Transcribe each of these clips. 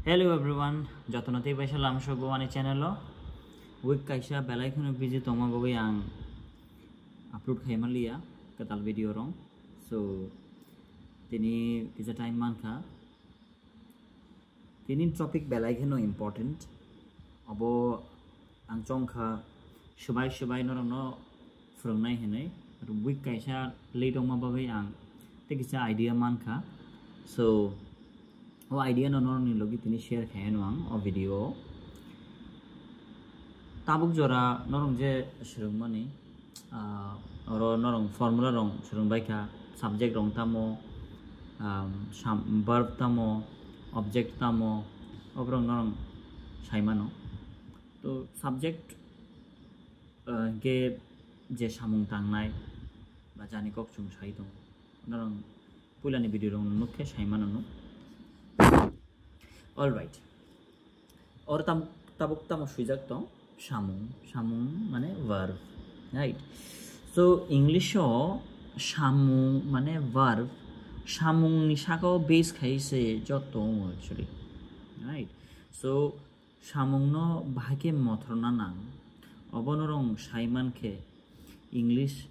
Hello everyone, Jatanati Baishalam Shogwani channel. Week Kaisha Belaikun visit Tomagovi ang upload Himalaya katal video rong. So tini kisa time man kha. Tini topic Belaikun important. Abo ang chong kha shubai no from nai henai. Week Kaisha late Tomagovi ang take kisa idea man kha. So वो idea normally लोग इतनी share खाएं वांग और video Tabuk जोरा norm जे शुरू money और norm formula रोंग शुरू by का सब्जेक्ट रोंग तामो वर्ब तामो ऑब्जेक्ट तामो और नॉर्म शाइमानो तो सब्जेक्ट के जे शामुंग तांगनाय बाजानी कोक चुम शाइ दो नॉर्म पुलानी वीडियो रोंग नुके शाइमानो नु All right. और tabuk tamo sujak to shamung mane verb, right? So English o shamung mane verb shamung ni shako base khaise joto actually, right? So shamung no bhage mothorna nang obonorong shaiman khe English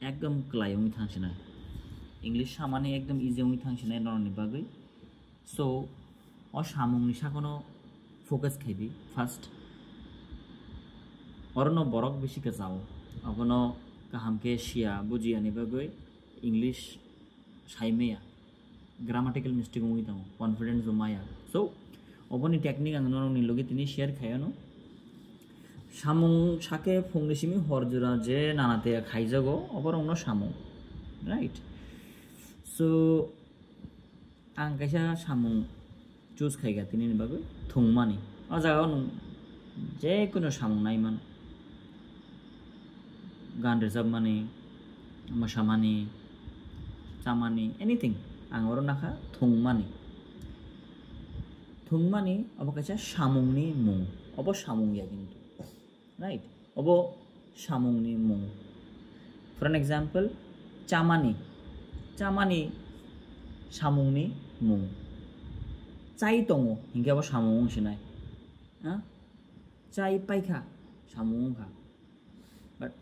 ekdom klayung thangsinai English shamane ekdom easy ung thangsinai norni bagai so और शामुंग निशा कोनो focus खाइबी first और no बरक बेसी के जाओ अबनो काहाम के शिया बुझी आने बगै English साइमेया grammatical mistake मुई ताऊ कॉन्फिडेंस जुमाया सो अबनी टेक्निक आंग नरनि लगे तिनी शेयर खायानो शामुंग साके फुंगनिसिमी हरजुरा जे नानाते खाइजागो अबरंनो शामुंग राइट सो आं काइसा शामुंग चूज खाइगा तिनी बागै थुंगमानि अ जागाव नं जे कुनो सामुंनाय मान गान रोजाबमानि मोसामानि चामानि एनीथिंग आं अर नाखा थुंगमानि अब काइसा सामुंनि मुं अब सामुंगिया किन्तु राइट अब सामुंनि मुं फॉर एन एग्जांपल चामानि सामुंनि मुं चाय दङो हिंगाबो सामुं सिनाय चाय पाइखा सामुं खा बाट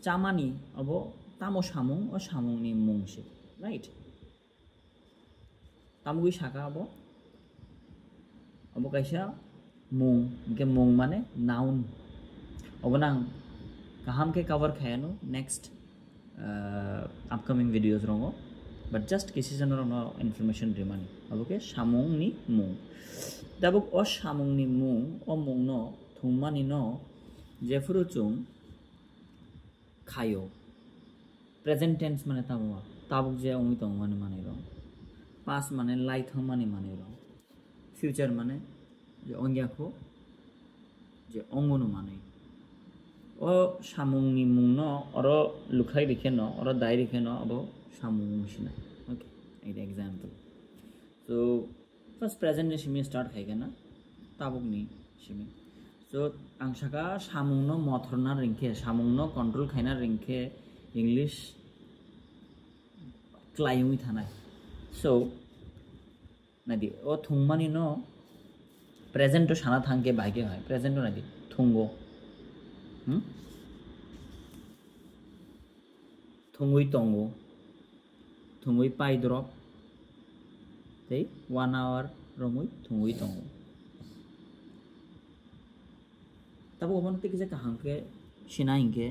चामानि अब तामो सामुं और सामुंनि मुंसे राइट तामुगै साका अब काइसा मुं हिंगे मुं माने नाउन अब नां काहाम के कवर खायानो नेक्स्ट अपकमिंग वीडियोस रंगो but just किसी जनर नो इन्फॉर्मेशन रिमानी अब के सामुंनि मुं दाबुक अ सामुंनि मुं अ मुं नो थुंमानि नो जेफुरु चुं खायो प्रेजेंट टेंस माने ताबुक जे उंगि दं माने रं पास्ट माने लाइथ माने रं फ्यूचर माने जे अंग्याखो जे अंगनु माने अ सामुंनि मुं नो अर लुखाइ रिखे नो अर दाइ रिखे नो अब सामुं सिना ओके एक एग्जांपल सो फर्स्ट प्रेजेंट ने सिमी स्टार्ट खाइगा ना ताबुक नि सिमी सो आं साका सामुं नो मथरना रिंखे सामुं नो कंट्रोल खाइना रिंखे इंग्लिश क्लाइंग थानाय सो नादि ओ थुंमानि नो प्रेजेंट तो साना थांके बाइके है प्रेजेंट तो नादि थुंगो थुंगुइ तंगो थुंगुइ पाइद्रप तै 1 hour रमुइ थुंगुइ तंगो तब ओमनते किसे काहांके सिनाइंके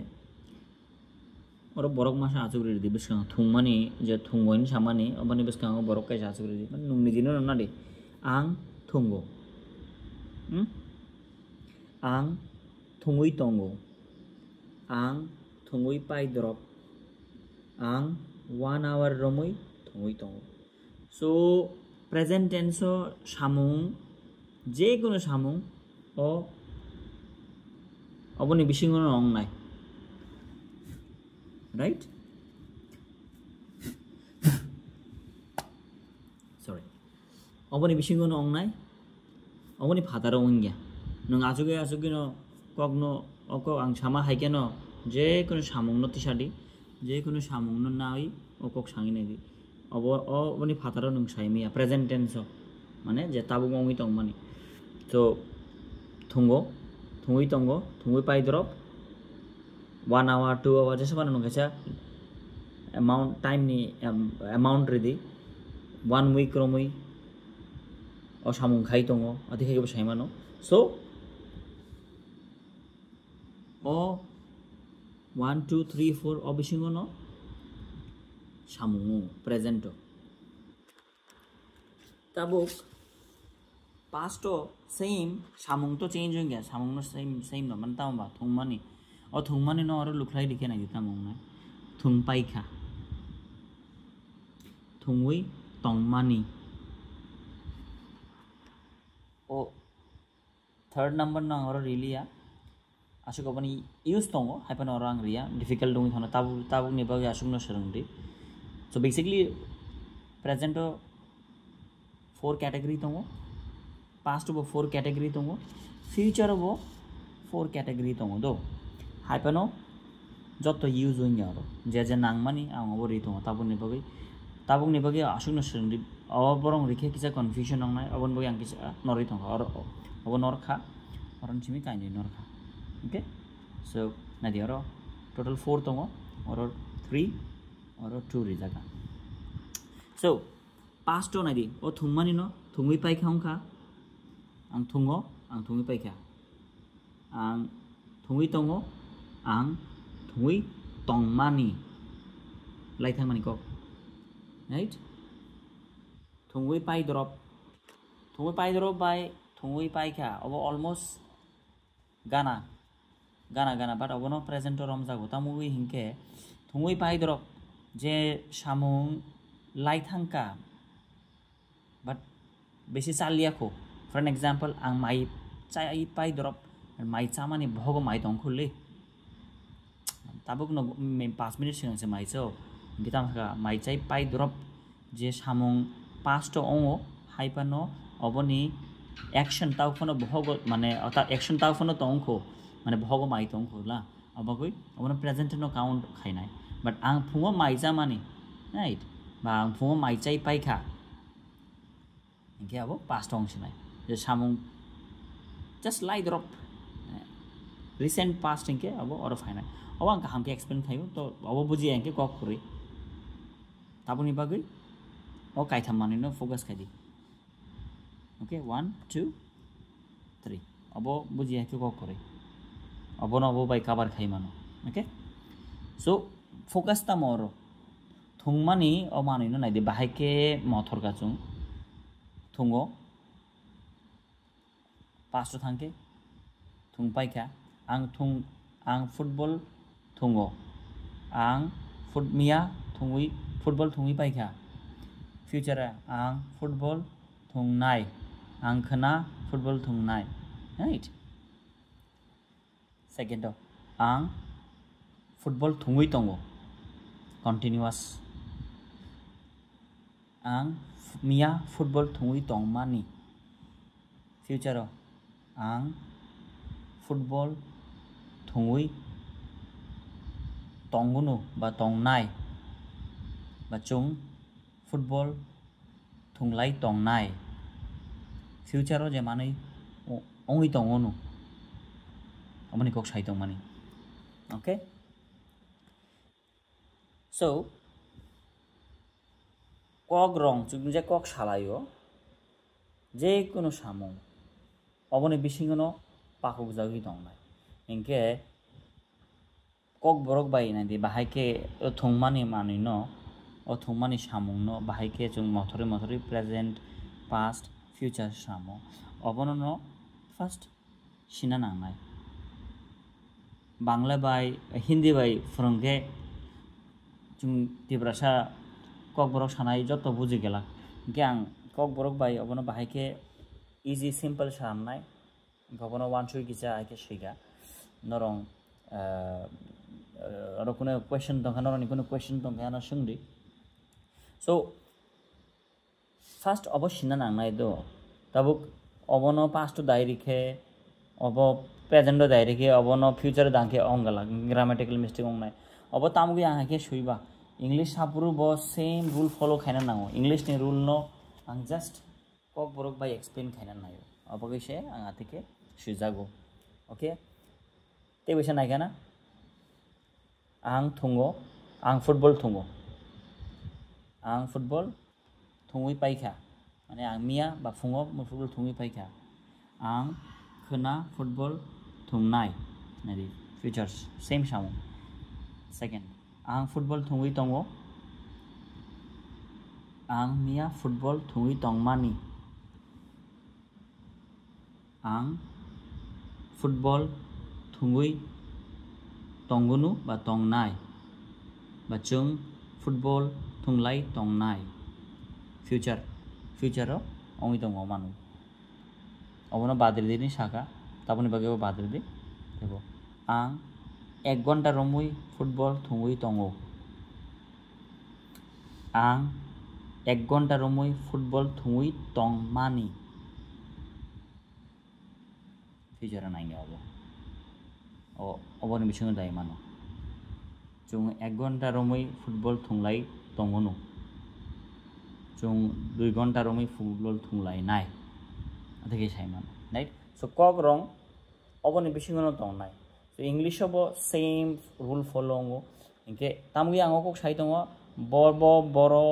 और बरक मासा आचुग्रि दि बिसकां थुंमानि जे थुंगोइन सामानि अबनि बिसकां बरक काइसा आचुग्रि दि नुंनि दिनो नादि आं थुंगो आं थुंगुइ तंगो आं थुंगुइ पाइद्रप आं 1 hour रमुइ थुंगुइ तंगो सो प्रेजेंट टेंस सामुं जे कोनो सामुं अ अबनि बिसिङो नंनाय राइट सॉरी अबनि बिसिङो नंनाय अबनि फादाराव इंगिया नों आजुगे न कगनो अको आं सामा हाइके न जे कोनो सामुं न तिसादि जे कोनो सामुं न नाइ अकक सांगिनाय अब अबनि फादाराव नों साइमिया प्रेजेंट टेंस মানে যে tabuk ongi tongmani so thungo thungui tongo thungui pai drop 1 hour 2 hour jesaban no kaisa amount time ni amount ready 1 week romui o samung khai tongo adike ke saimano so o 1 2 3 4 o bisingo no samung present tabuk past same samung to change hoing gaya samung no same no man tama thungmani o thungmani no aro luklai dikhe na tamung na thung pai kha thungui tongmani o third number na aro really ya asuk apani use tongo hapan orang ria difficult dong thona tabu ne bagi asuk no serungdi so basically present 4 category tongo past of 4 category tongo future of 4 category tongo do haipano jotto use hoing aro je nangmani ang obori tongo tabuk ne bagi asuk no serungdi aborong rikhe kisa confusion nang nai abon bagi ang kisa nori tongo aro abon norkha oron chimi kaini norkha okay so nadi aro total 4 tongo or 3 or 2 rijaga so past to nadi o thungmani no thungui pai khaungkha ang thungui pai kha ang thungui tongo ang thungui tongmani lai thangmani ko right thungui pai drop by thungui pai kha obo almost gana but obono present rom jago tamui hinke thungui pai drop je samung lai thangka but besi chaliako for an example ang mai chai pai drop mai chamani bhogo mai tong khulli tabuk no 5 minute singa se mai cho gitam ka mai chai pai drop je samung past ongo haipano oboni action tau phono bhogo mane ota action tau phono tongkho mane bhogo mai tongkho la abagoi obono present no count khainai but ang phungo mai chamani right ba ang phungo mai chai pai kha inke abo past ong sinai je samung just like drop recent past inke abo oro finai abo ang hamke explain thayo to abo buji anke kok kuri tabuni bagui o kai thamani no focus khai di okay 1 2 3 abo buji anke kok kuri abo no abo bai cover khai mano okay so focus ta moro thungmani o mani no nai de bahai ke mothor ka chung thungo past thangke thung pai kha ang football thungo ang mia thungui football thungui pai kha future ang football thungnai ang khana football thungnai right second ang football thungui tongo continuous ang mia football thungui tongmani future ang football thungui tongunu ba tongnai ba chung football thunglai tongnai future je manai ongi tongonu amani kok sai tongmani okay so kok rong chung je kok salayo je kono samung obone bisingono pakuk jagi tongnai inke kok borok bai na di bahai ke thungmani mani no o thungmani samung no bahai ke chung mothori present past future samung obono no first sina nangnai bangla bai hindi bai frongke chung tibrasa kok borok sanai joto buji gela gang kok borok bai obono bahai ke easy simple samnai gobono wansui gisa ake shiga norong aro kono question tongkha noroni kono question tongkha na sungdi so first obo sina nangnai do tabuk obono past diary khe obo present diary khe obono future dangke ongala grammatical mistake ongnai obo tamugi angke suiba english sapuru bo same rule follow khaina nango english ni rule no ang just kok borok bai explain khaina nayo abogai se anga theke sujago okay te bisa naigana ang thungo ang football thungo ang football thungui paikha mane ang mia ba fungo football thungui paikha ang khona football thungnai nari features same samung second ang football thungui tongo ang mia football thungui tongmani ang football thungui tongunu ba tongnai ba chung football thunglai tongnai future ro ongi tongo manu obono badri dini saka taboni bage badri di debo ang 1 ঘন্টা romui football thungui tongo ang 1 ঘন্টা romui football thungui tongmani future nainge obo oboni bisingo dai mano chung 1 ঘন্টা romui football thunglai tongonu chung 2 ঘন্টা romui football thunglai nai adege sai mano right so kok rong oboni bisingo no tongnai so english obo same rule follow ngo inke tamgi ango kok sai tongo boro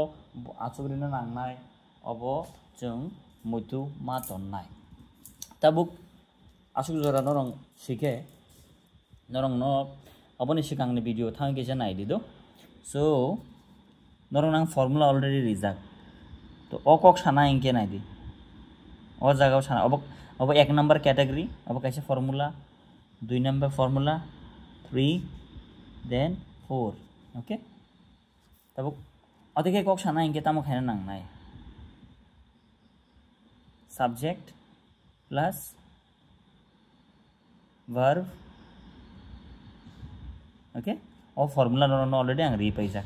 achugrina nangnai obo chung mutu ma tonnai tabuk asuk jora norong sike norong no oboni sikangni video thangi je nai dido so norong nang formula already rijak to okok sana inke nai di o jagao sana obo 1 number category obo kaise formula 2 number formula 3 then 4 okay tabo adike kok sana inke tamo khaina nangnai subject plus verb okay o formula no already ang ri paisa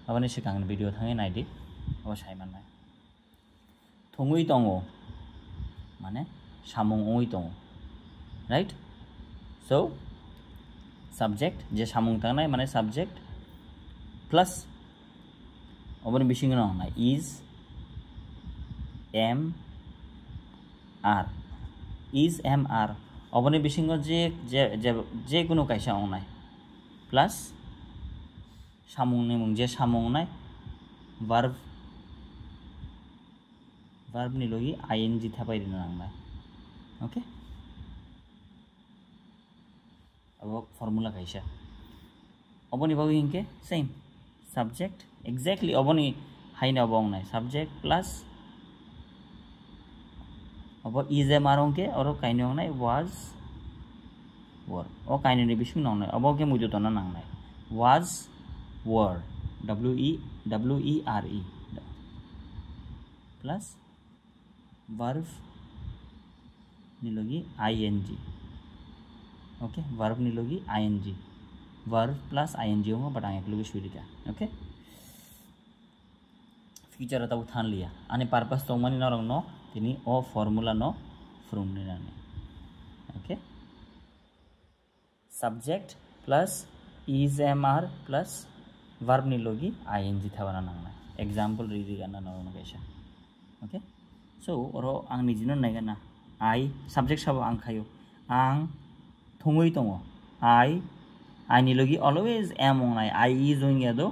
abani sikang video thangai nai di o saiman nai thungui tongo mane samung oi tongo right so subject je samung tangnai mane subject plus oboni bising no nai is am are is am are oboni bisingo je কোনো kaisa ongnai plus samung ni mung je samung nai verb ni logi ing thapai dina nangnai okay abo formula kaisa oboni bagu inke same subject exactly oboni haina obong nai subject plus abo is a marong ke oro kainong nai was were o kainoni bising nong nai abo ke muju tona nang nai was were w e r e plus verb nilogi ing okay verb nilogi ing verb plus ing ho but ang eklogi suidita okay future ta uthan liya ani purpose to mani norong no tini o formula no from ni nani okay subject plus is am are plus verb ni logi ing thabana nangna example ri gana norong kaisa okay so oro ang nijino naigana I subject sabo ang khayo ang thungui tongo I ni logi always am ongnai I is doing do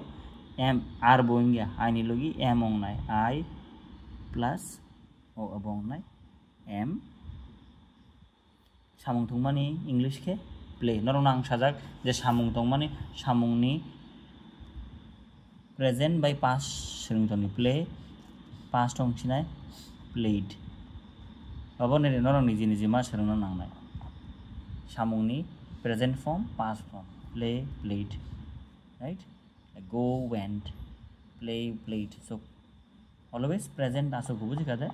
am are boing ya I ni logi am ongnai I plus o abong nai am samung thungmani english ke play norong nang sajak je samung tongmani samung ni present by past sering toni play past tong chinai played abone norong niji niji ma sering nang nai samung ni present form past form play played right like go went play played so always present aso buji kada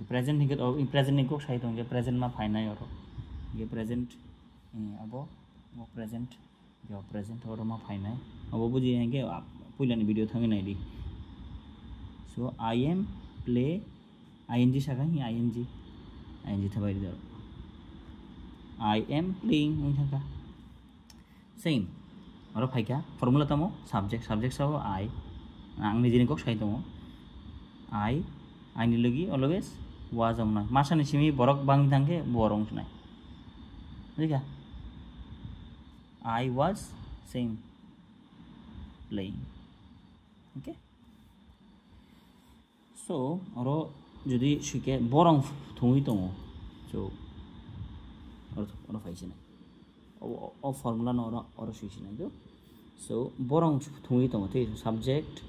present ni present ni ko sai tong je present ma phainai oro ye present abo mo present yo present oro ma phainai abo buji ke puilani video thangi nai di so I am play ing saka hi ing thabai di I am playing oi thaka same oro phaika formula tamo subject so I ang ni jini ko sai tong I आइनि लगी always was amna masani simi borok bangi tangke borong snai ठीक I was same playing okay so oro jodi shike borong thungi tongo so oro faisi nai o formula no oro shisi nai do so borong thungi tongo thik subject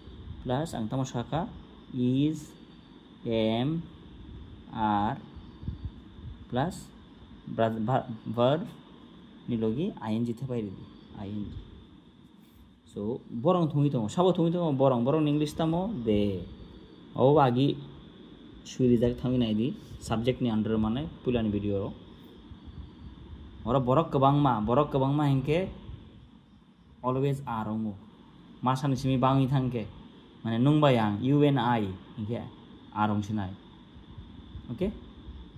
plus ang tamo saka is am are plus verb nilogi ing the pai di ing so borong thungi tongo sabo thungi tongo borong english tamo de o bagi suri jak thami nai di subject ni under mane pulani video ro ora borok kabang ma hingke always arongo masani simi bangi thangke mane nungbayang you and I hingke arong sinai okay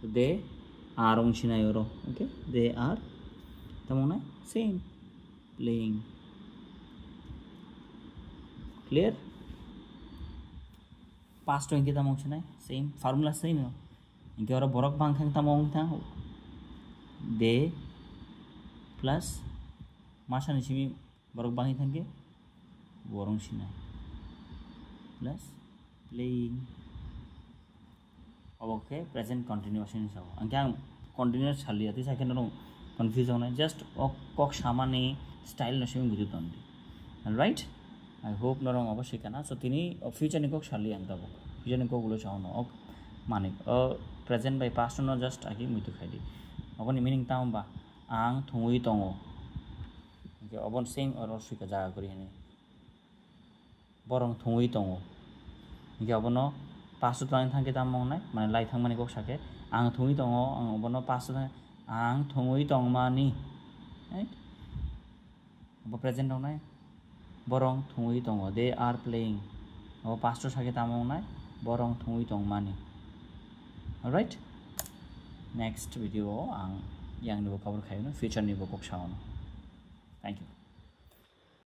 so they arong sinai oro okay they are tamona same playing clear past tense ke tamong sinai same formula same no inke oro borok bang thang tamong thang they plus masani simi borok bangi thangke borong sinai plus playing okay present continuation sao angkang continuous chali ati second no confusion na just kok samane style no simi buju tondi right I hope norong obosshoi kana so tini future ni kok chali angtabo future ni kok gulo chao no mane present by past no just agi muitu khaidi oboni meaning tam ba ang thungui tongo okay obon same or shika jaga kori hene borong thungui tongo okay obono past to thangke tamong nai mane lai thangmani kok sake ang thungui tongo ang obono past ang thungui tongmani right obo present no nai borong thungui tongo they are playing obo past to sake tamong nai borong thungui tongmani all right next video ang yang ni bo cover khayo no future ni bo kok sao no thank you